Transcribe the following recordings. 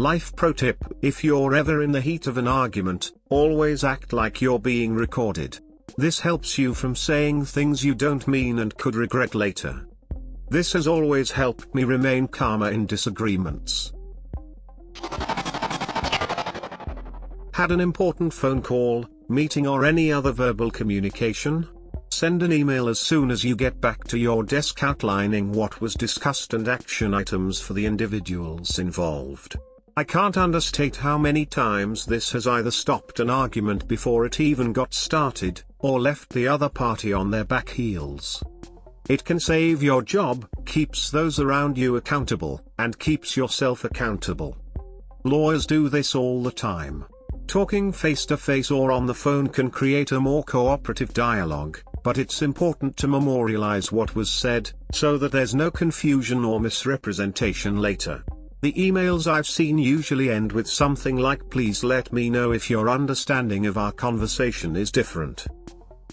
Life pro tip: if you're ever in the heat of an argument, always act like you're being recorded. This helps you from saying things you don't mean and could regret later. This has always helped me remain calmer in disagreements. Had an important phone call, meeting or any other verbal communication? Send an email as soon as you get back to your desk outlining what was discussed and action items for the individuals involved. I can't understate how many times this has either stopped an argument before it even got started, or left the other party on their back heels. It can save your job, keeps those around you accountable, and keeps yourself accountable. Lawyers do this all the time. Talking face-to-face or on the phone can create a more cooperative dialogue, but it's important to memorialize what was said, so that there's no confusion or misrepresentation later. The emails I've seen usually end with something like "please let me know if your understanding of our conversation is different."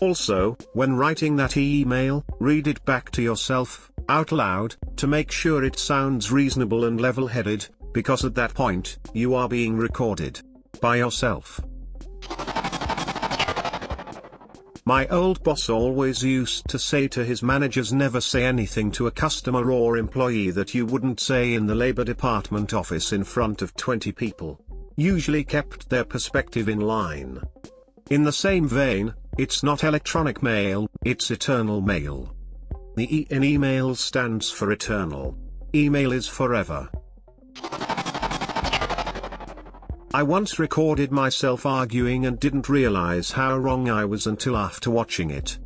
Also, when writing that email, read it back to yourself, out loud, to make sure it sounds reasonable and level-headed, because at that point, you are being recorded. By yourself. My old boss always used to say to his managers, never say anything to a customer or employee that you wouldn't say in the Labor Department office in front of 20 people. Usually kept their perspective in line. In the same vein, it's not electronic mail, it's eternal mail. The E in email stands for eternal. Email is forever. I once recorded myself arguing and didn't realize how wrong I was until after watching it.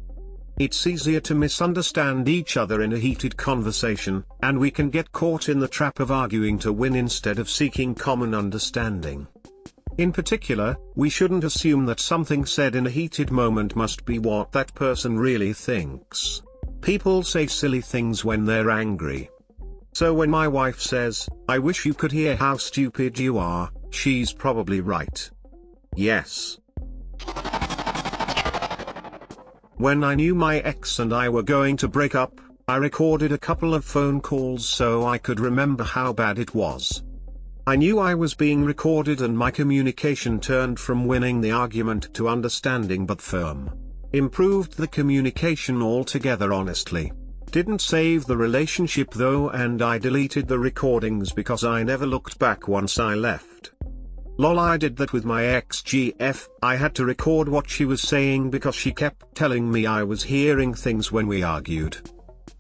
It's easier to misunderstand each other in a heated conversation, and we can get caught in the trap of arguing to win instead of seeking common understanding. In particular, we shouldn't assume that something said in a heated moment must be what that person really thinks. People say silly things when they're angry. So when my wife says, "I wish you could hear how stupid you are," she's probably right. Yes. When I knew my ex and I were going to break up, I recorded a couple of phone calls so I could remember how bad it was. I knew I was being recorded and my communication turned from winning the argument to understanding but firm. Improved the communication altogether, honestly. Didn't save the relationship though, and I deleted the recordings because I never looked back once I left. Lol, I did that with my ex-GF. I had to record what she was saying because she kept telling me I was hearing things when we argued.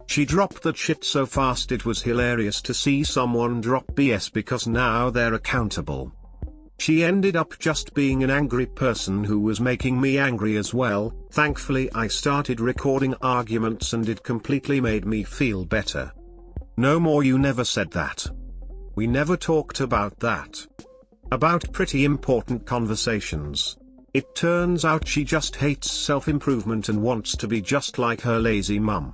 She dropped that shit so fast it was hilarious to see someone drop BS because now they're accountable. She ended up just being an angry person who was making me angry as well. Thankfully I started recording arguments and it completely made me feel better. No more "you never said that. We never talked about that." About pretty important conversations. It turns out she just hates self-improvement and wants to be just like her lazy mum.